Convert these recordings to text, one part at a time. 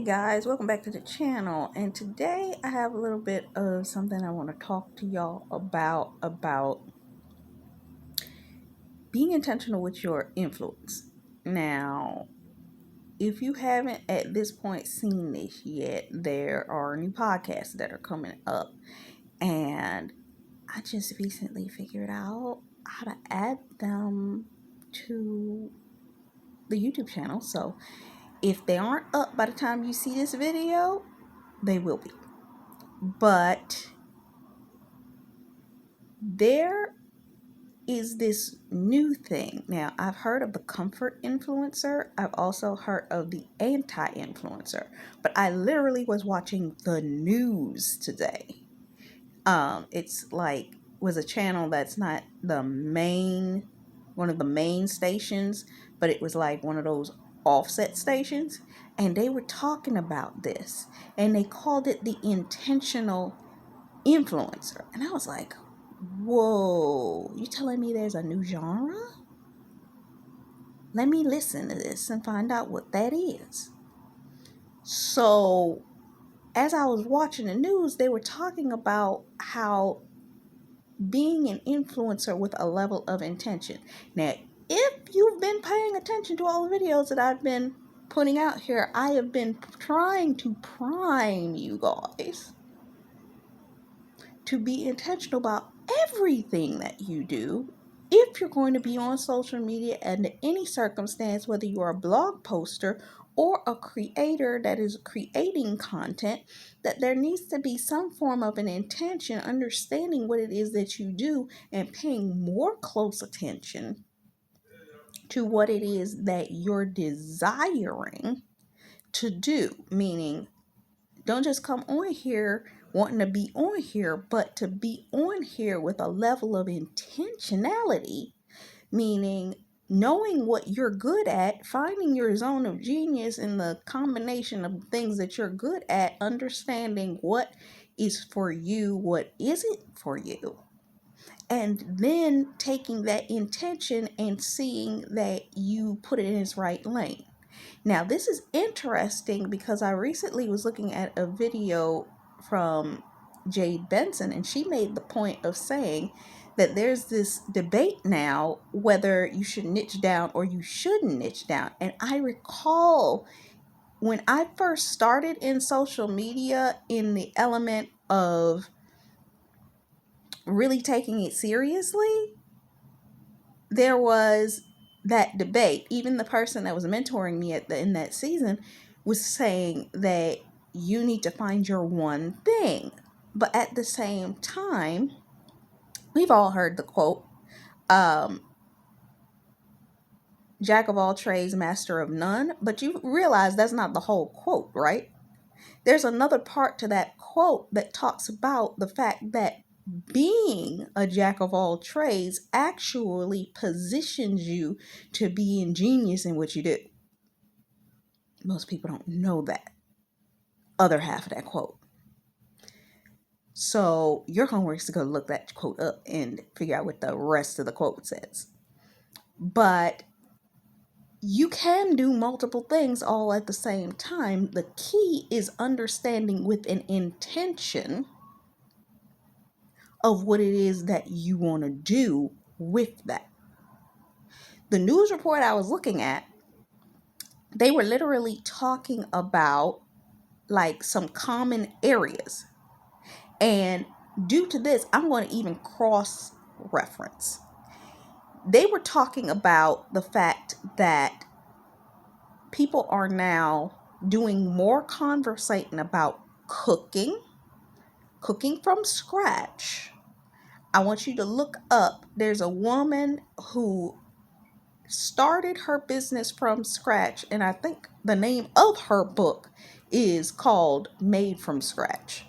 guys, welcome back to the channel. And today I have a little bit of something I want to talk to y'all about being intentional with your influence. Now, if you haven't at this point seen this yet, there are new podcasts that are coming up, and I just recently figured out how to add them to the YouTube channel. So if they aren't up by the time you see this video, they will be. But there is this new thing. Now, I've heard of the comfort influencer. I've also heard of the anti-influencer. But I literally was watching the news today. It's like was a channel that's not one of the main stations, but it was like one of those offset stations, and they were talking about this, and they called it the intentional influencer. And I was like, whoa, you telling me there's a new genre? Let me listen to this and find out what that is. So as I was watching the news, they were talking about how being an influencer with a level of intention. Now, if you've been paying attention to all the videos that I've been putting out here, I have been trying to prime you guys to be intentional about everything that you do. If you're going to be on social media under any circumstance, whether you're a blog poster or a creator that is creating content, that there needs to be some form of an intention, understanding what it is that you do and paying more close attention to what it is that you're desiring to do. Meaning, don't just come on here wanting to be on here, but to be on here with a level of intentionality, meaning knowing what you're good at, finding your zone of genius in the combination of things that you're good at, understanding what is for you, what isn't for you, and then taking that intention and seeing that you put it in its right lane. Now, this is interesting because I recently was looking at a video from Jade Benson, and she made the point of saying that there's this debate now whether you should niche down or you shouldn't niche down. And I recall when I first started in social media, in the element of really taking it seriously, there was that debate. Even the person that was mentoring me in that season was saying that you need to find your one thing. But at the same time, we've all heard the quote, jack of all trades, master of none. But you realize that's not the whole quote, right? There's another part to that quote that talks about the fact that being a jack of all trades actually positions you to be ingenious in what you do. Most people don't know that other half of that quote. So your homework is to go look that quote up and figure out what the rest of the quote says. But you can do multiple things all at the same time. The key is understanding with an intention of what it is that you want to do with that. The news report I was looking at, they were literally talking about like some common areas. And due to this, I'm going to even cross reference. They were talking about the fact that people are now doing more conversating about cooking from scratch. I want you to look up, there's a woman who started her business from scratch, and I think the name of her book is called Made from Scratch.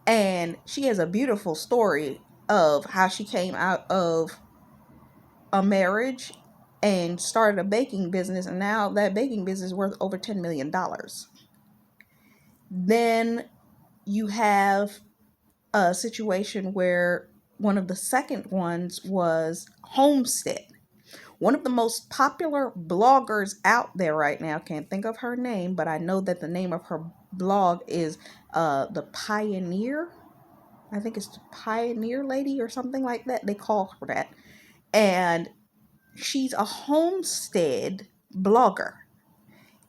And she has a beautiful story of how she came out of a marriage and started a baking business, and now that baking business is worth over $10 million. Then you have a situation where one of the second ones was homestead, One of the most popular bloggers out there right now, can't think of her name, but I know that the name of her blog is The Pioneer. I think it's the Pioneer Lady or something like that. They call her that. And she's a homestead blogger.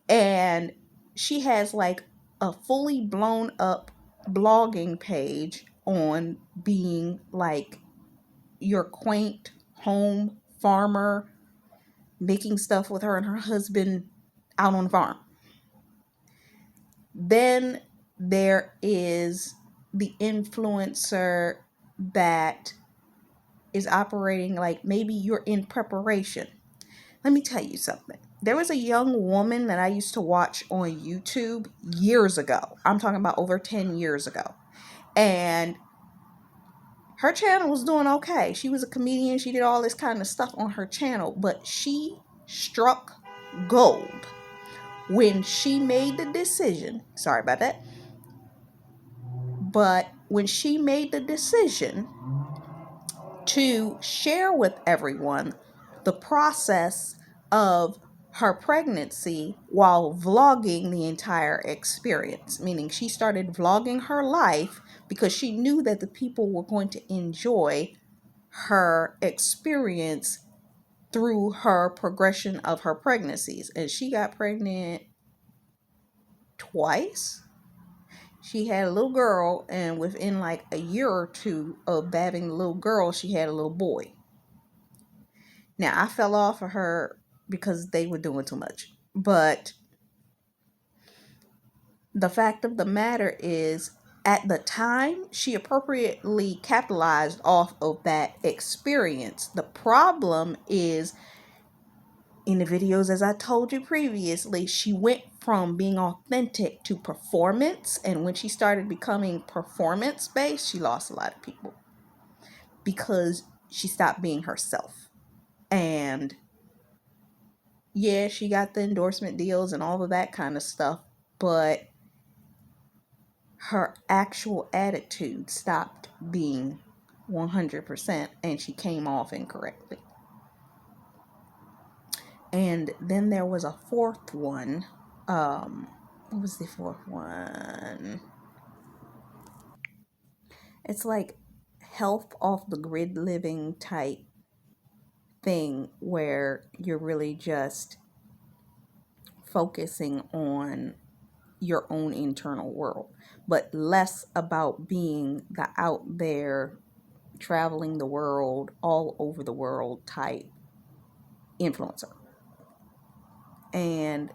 And she has like a fully blown up blogging page on being like your quaint home farmer, making stuff with her and her husband out on the farm. Then there is the influencer that is operating like maybe you're in preparation. Let me tell you something. There was a young woman that I used to watch on YouTube years ago. I'm talking about over 10 years ago. And her channel was doing okay. She was a comedian. She did all this kind of stuff on her channel. But she struck gold when she made the decision. Sorry about that. But when she made the decision to share with everyone the process of her pregnancy while vlogging the entire experience, meaning she started vlogging her life because she knew that the people were going to enjoy her experience through her progression of her pregnancies. And she got pregnant twice. She had a little girl, and within like a year or two of having the little girl, she had a little boy. Now, I fell off of her because they were doing too much. But the fact of the matter is, at the time, she appropriately capitalized off of that experience. The problem is, in the videos, as I told you previously, she went from being authentic to performance. And when she started becoming performance based, she lost a lot of people because she stopped being herself. And yeah, she got the endorsement deals and all of that kind of stuff, but her actual attitude stopped being 100% and she came off incorrectly. And then there was a fourth one. What was the fourth one? It's like health off the grid living type thing where you're really just focusing on your own internal world, but less about being the out there traveling the world, all over the world type influencer. And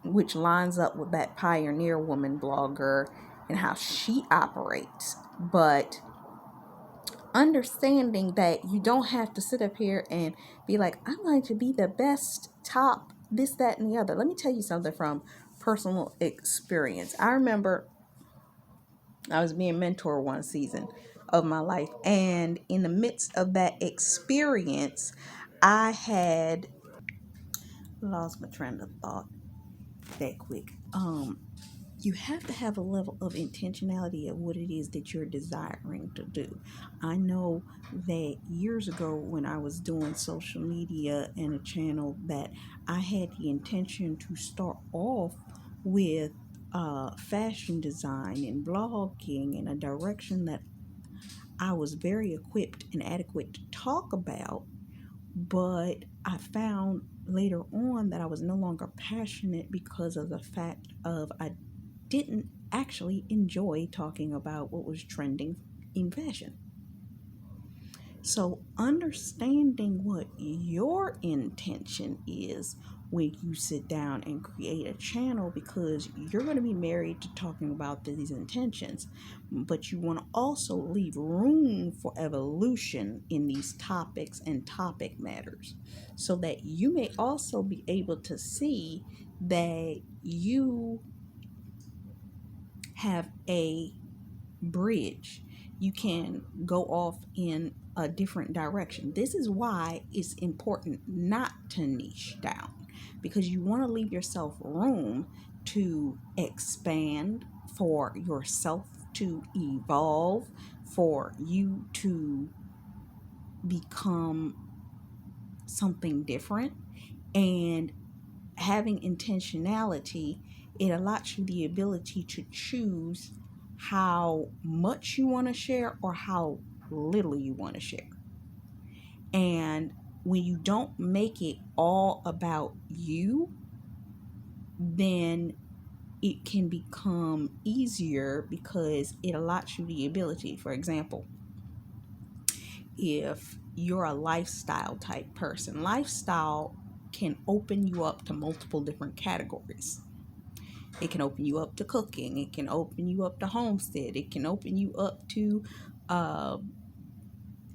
which lines up with that Pioneer Woman blogger and how she operates. But understanding that you don't have to sit up here and be like, I'm going to be the best, top, this, that, and the other. Let me tell you something from personal experience. I remember I was being mentored one season of my life, and in the midst of that experience, I had lost my train of thought that quick. You have to have a level of intentionality of what it is that you're desiring to do. I know that years ago when I was doing social media and a channel, that I had the intention to start off with fashion design and blogging in a direction that I was very equipped and adequate to talk about, but I found later on that I was no longer passionate because of the fact of I didn't actually enjoy talking about what was trending in fashion. So understanding what your intention is when you sit down and create a channel, because you're going to be married to talking about these intentions, but you want to also leave room for evolution in these topics and topic matters, so that you may also be able to see that you have a bridge. You can go off in a different direction. This is why it's important not to niche down, because you want to leave yourself room to expand, for yourself to evolve, for you to become something different. And having intentionality, it allows you the ability to choose how much you want to share or how little you want to share. And when you don't make it all about you, then it can become easier because it allows you the ability. For example, if you're a lifestyle type person, lifestyle can open you up to multiple different categories. It can open you up to cooking. It can open you up to homestead. It can open you up to uh,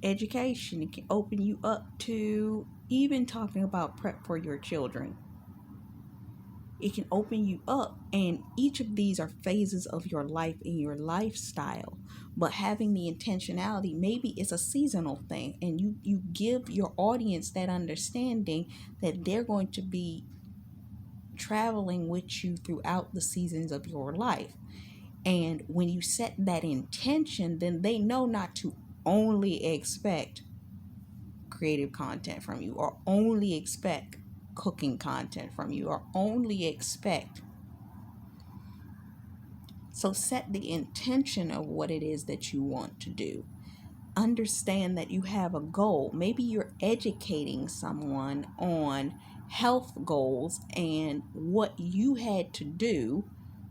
education. It can open you up to even talking about prep for your children. It can open you up, and each of these are phases of your life and your lifestyle. But having the intentionality, maybe it's a seasonal thing, and you give your audience that understanding that they're going to be traveling with you throughout the seasons of your life. And when you set that intention, then they know not to only expect creative content from you, or only expect cooking content from you, or only expect. So set the intention of what it is that you want to do. Understand that you have a goal. Maybe you're educating someone on health goals and what you had to do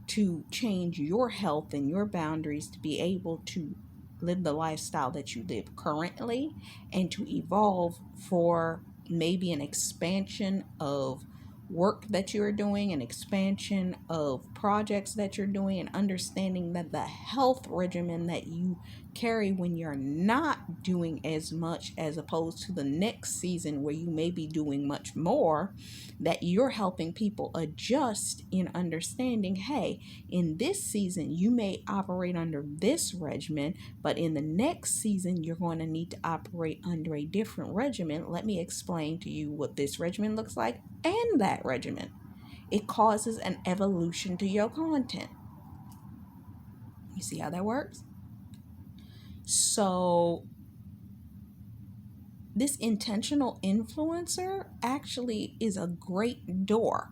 to change your health and your boundaries to be able to live the lifestyle that you live currently, and to evolve for maybe an expansion of work that you're doing, an expansion of projects that you're doing, and understanding that the health regimen that you carry when you're not doing as much, as opposed to the next season where you may be doing much more, that you're helping people adjust in understanding, hey, in this season you may operate under this regimen, but in the next season you're going to need to operate under a different regimen. Let me explain to you what this regimen looks like and that regimen. It causes an evolution to your content. You see how that works? So this intentional influencer actually is a great door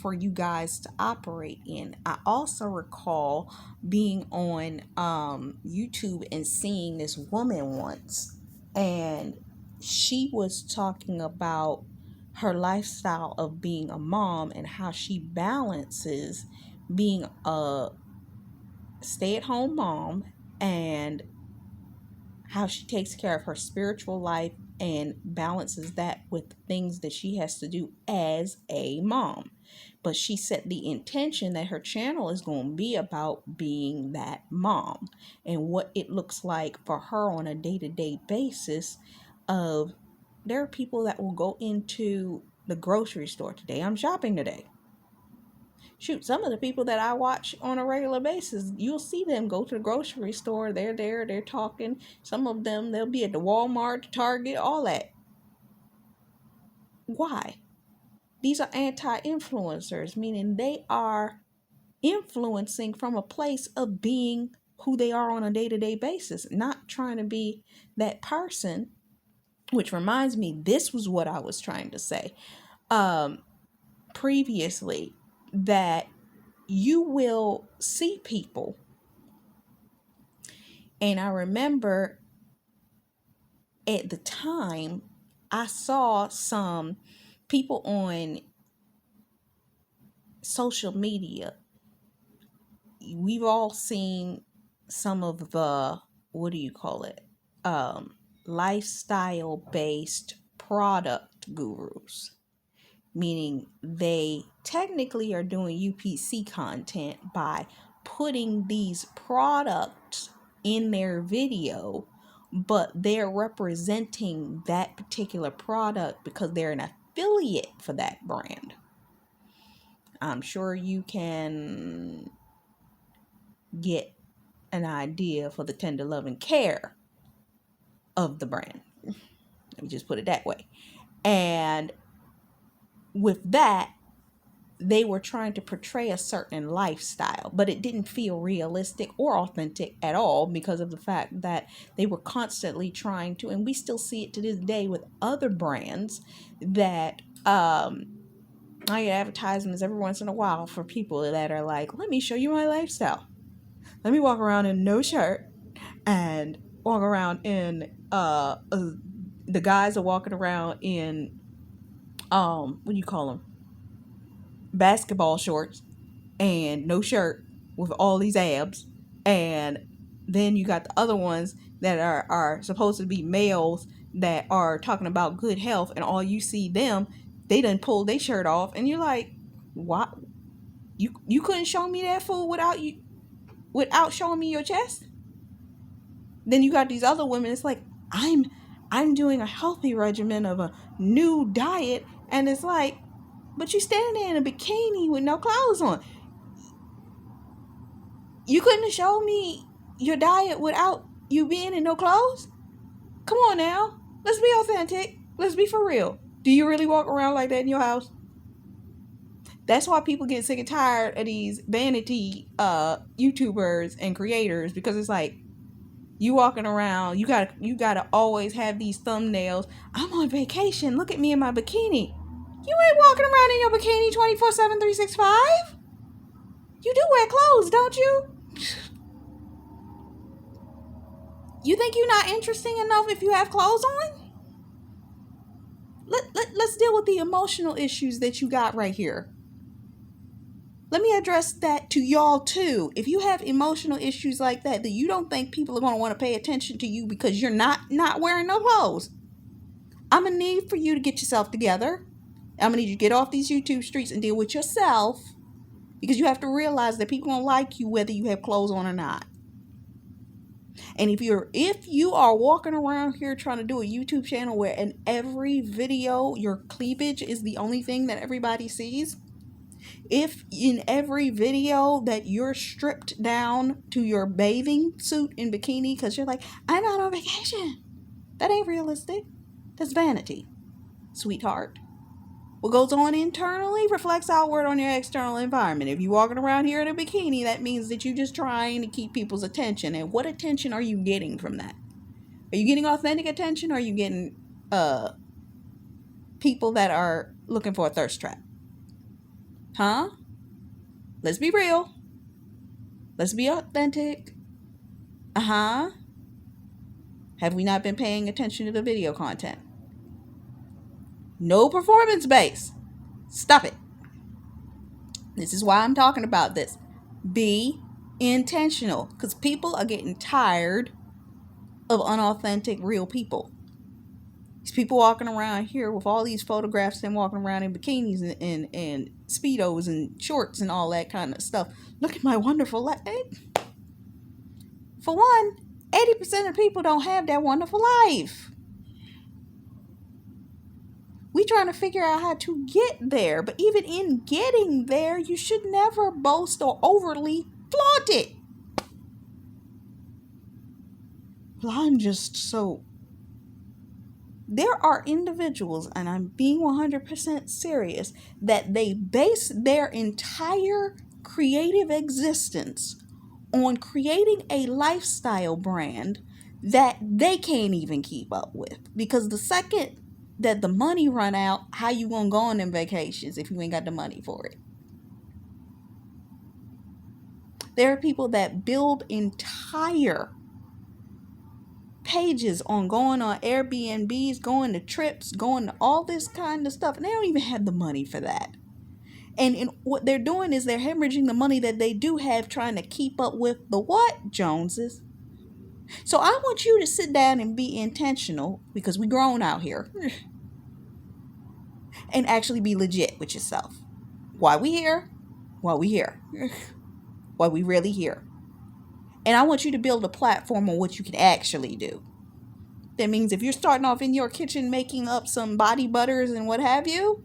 for you guys to operate in. I also recall being on YouTube and seeing this woman once, and she was talking about her lifestyle of being a mom and how she balances being a stay-at-home mom and how she takes care of her spiritual life and balances that with things that she has to do as a mom. But she set the intention that her channel is going to be about being that mom and what it looks like for her on a day-to-day basis. Of there are people that will go into the grocery store today. I'm shopping today. Shoot, some of the people that I watch on a regular basis, you'll see them go to the grocery store. They're there, they're talking. Some of them, they'll be at the Walmart, Target, all that. Why? These are anti-influencers, meaning they are influencing from a place of being who they are on a day-to-day basis, not trying to be that person. Which reminds me, this was what I was trying to say previously, that you will see people. And I remember at the time, I saw some people on social media. We've all seen some of the, what do you call it? Lifestyle based product gurus, meaning they technically are doing UPC content by putting these products in their video, but they're representing that particular product because they're an affiliate for that brand. I'm sure you can get an idea for the tender love and care of the brand. Let me just put it that way. And with that, they were trying to portray a certain lifestyle, but it didn't feel realistic or authentic at all because of the fact that they were constantly trying to, and we still see it to this day with other brands that I get advertisements every once in a while for people that are like, let me show you my lifestyle. Let me walk around in no shirt and walk around in the guys are walking around in what do you call them, basketball shorts and no shirt with all these abs. And then you got the other ones that are supposed to be males that are talking about good health, and all you see them, they done pull their shirt off, and you're like, what? You couldn't show me that fool without showing me your chest? Then you got these other women, it's like, I'm doing a healthy regimen of a new diet, and it's like, but you standing there in a bikini with no clothes on. You couldn't show me your diet without you being in no clothes? Come on now. Let's be authentic. Let's be for real. Do you really walk around like that in your house? That's why people get sick and tired of these vanity YouTubers and creators, because it's like, you walking around, you gotta always have these thumbnails. I'm on vacation. Look at me in my bikini. You ain't walking around in your bikini 24/7, 365. You do wear clothes, don't you? You think you're not interesting enough if you have clothes on? Let's deal with the emotional issues that you got right here. Let me address that to y'all too. If you have emotional issues like that you don't think people are going to want to pay attention to you because you're not wearing no clothes, I'm going to need for you to get yourself together. I'm going to need you to get off these YouTube streets and deal with yourself, because you have to realize that people don't like you whether you have clothes on or not. And if you are walking around here trying to do a YouTube channel where in every video your cleavage is the only thing that everybody sees, if in every video that you're stripped down to your bathing suit and bikini because you're like, I'm out on vacation, that ain't realistic. That's vanity, sweetheart. What goes on internally reflects outward on your external environment. If you're walking around here in a bikini, that means that you're just trying to keep people's attention. And what attention are you getting from that? Are you getting authentic attention, or are you getting people that are looking for a thirst trap? Huh? Let's be real. Let's be authentic. Uh-huh. Have we not been paying attention to the video content? No performance base. Stop it. This is why I'm talking about this. Be intentional, because people are getting tired of unauthentic real people. These people walking around here with all these photographs and walking around in bikinis and Speedos and shorts and all that kind of stuff. Look at my wonderful life. For one, 80% of people don't have that wonderful life. We trying to figure out how to get there. But even in getting there, you should never boast or overly flaunt it. Well, I'm just so... There are individuals, and I'm being 100% serious, that they base their entire creative existence on creating a lifestyle brand that they can't even keep up with. Because the second that the money run out, how you gonna go on them vacations if you ain't got the money for it? There are people that build entire pages on going on Airbnbs, going to trips, going to all this kind of stuff, and they don't even have the money for that. And what they're doing is they're hemorrhaging the money that they do have, trying to keep up with the what, Joneses? So I want you to sit down and be intentional, because we grown out here, and actually be legit with yourself. Why we here? Why we here? Why we really here? And I want you to build a platform on what you can actually do. That means if you're starting off in your kitchen making up some body butters and what have you,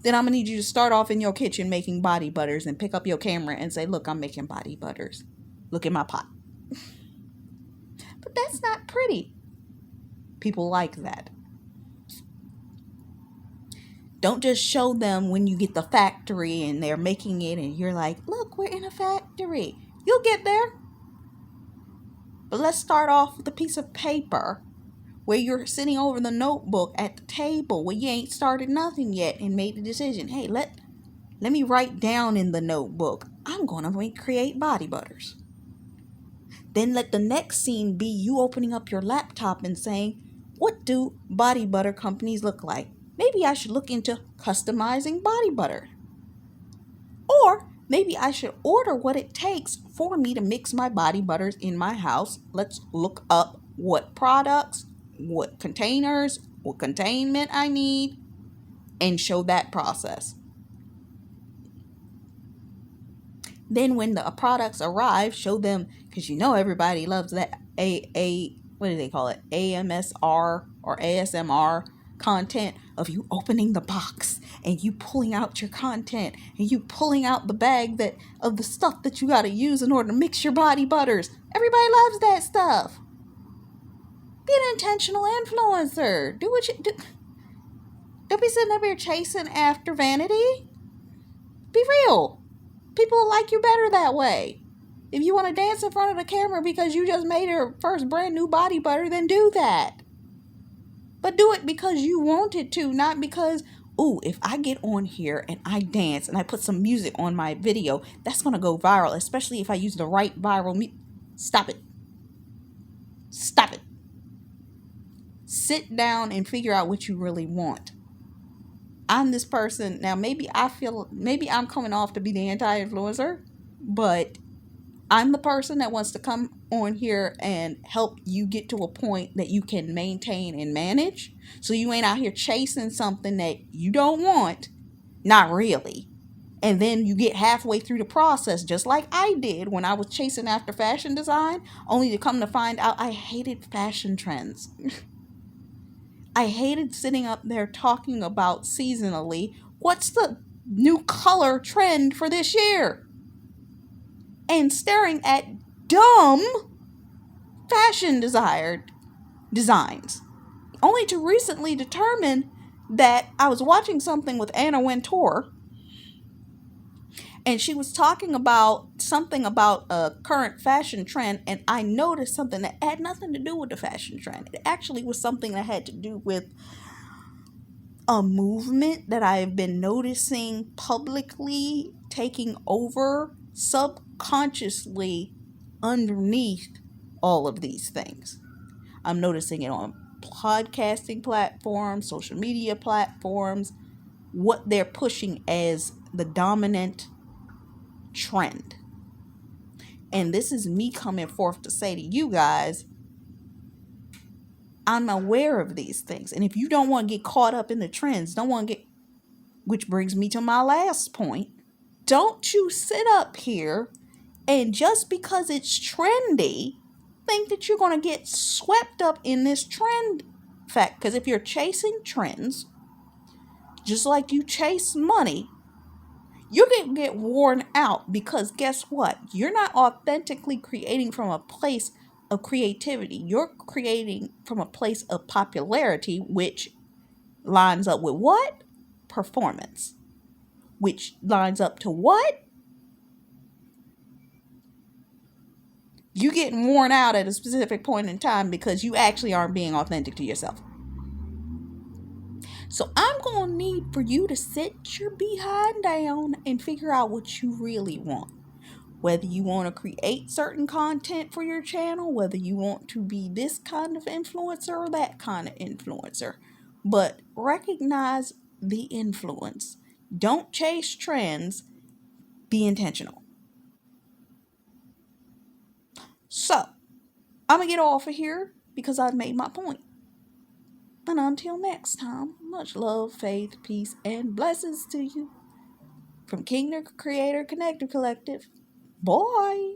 then I'm going to need you to start off in your kitchen making body butters and pick up your camera and say, look, I'm making body butters. Look at my pot. But that's not pretty. People like that. Don't just show them when you get the factory and they're making it and you're like, look, we're in a factory. You'll get there. But let's start off with a piece of paper where you're sitting over the notebook at the table where you ain't started nothing yet and made the decision. Hey, let me write down in the notebook, I'm going to create body butters. Then let the next scene be you opening up your laptop and saying, what do body butter companies look like? Maybe I should look into customizing body butter. Or maybe I should order what it takes for me to mix my body butters in my house. Let's look up what products, what containers, what containment I need, and show that process. Then when the products arrive, show them, because everybody loves that what do they call it? AMSR or ASMR content of you opening the box and you pulling out your content and you pulling out the bag of the stuff that you got to use in order to mix your body butters. Everybody loves that stuff. Be an intentional influencer. Do what you do. Don't be sitting up here chasing after vanity. Be real. People will like you better that way. If you want to dance in front of the camera because you just made your first brand new body butter, then do that. But do it because you wanted to, not because, if I get on here and I dance and I put some music on my video, that's going to go viral, especially if I use the right viral music. Stop it. Stop it. Sit down and figure out what you really want. I'm this person. Now, maybe I'm coming off to be the anti-influencer, but I'm the person that wants to come on here and help you get to a point that you can maintain and manage. So you ain't out here chasing something that you don't want. Not really. And then you get halfway through the process, just like I did when I was chasing after fashion design, only to come to find out I hated fashion trends. I hated sitting up there talking about seasonally, what's the new color trend for this year? And staring at dumb fashion designs. Only to recently determine that I was watching something with Anna Wintour, and she was talking about something about a current fashion trend, and I noticed something that had nothing to do with the fashion trend. It actually was something that had to do with a movement that I've been noticing publicly taking over subconsciously underneath all of these things. I'm noticing it on podcasting platforms, social media platforms, what they're pushing as the dominant trend. And this is me coming forth to say to you guys, I'm aware of these things. And if you don't want to get caught up in the trends, which brings me to my last point, don't you sit up here and just because it's trendy, think that you're going to get swept up in this trend fact. Because if you're chasing trends, just like you chase money, you're going to get worn out, because guess what? You're not authentically creating from a place of creativity. You're creating from a place of popularity, which lines up with what? Performance. Which lines up to what? You getting worn out at a specific point in time because you actually aren't being authentic to yourself. So I'm going to need for you to sit your behind down and figure out what you really want. Whether you want to create certain content for your channel, whether you want to be this kind of influencer or that kind of influencer. But recognize the influence. Don't chase trends. Be intentional. So, I'm going to get off of here because I've made my point. And until next time, much love, faith, peace, and blessings to you. From Kingdom Creator Connective Collective. Bye.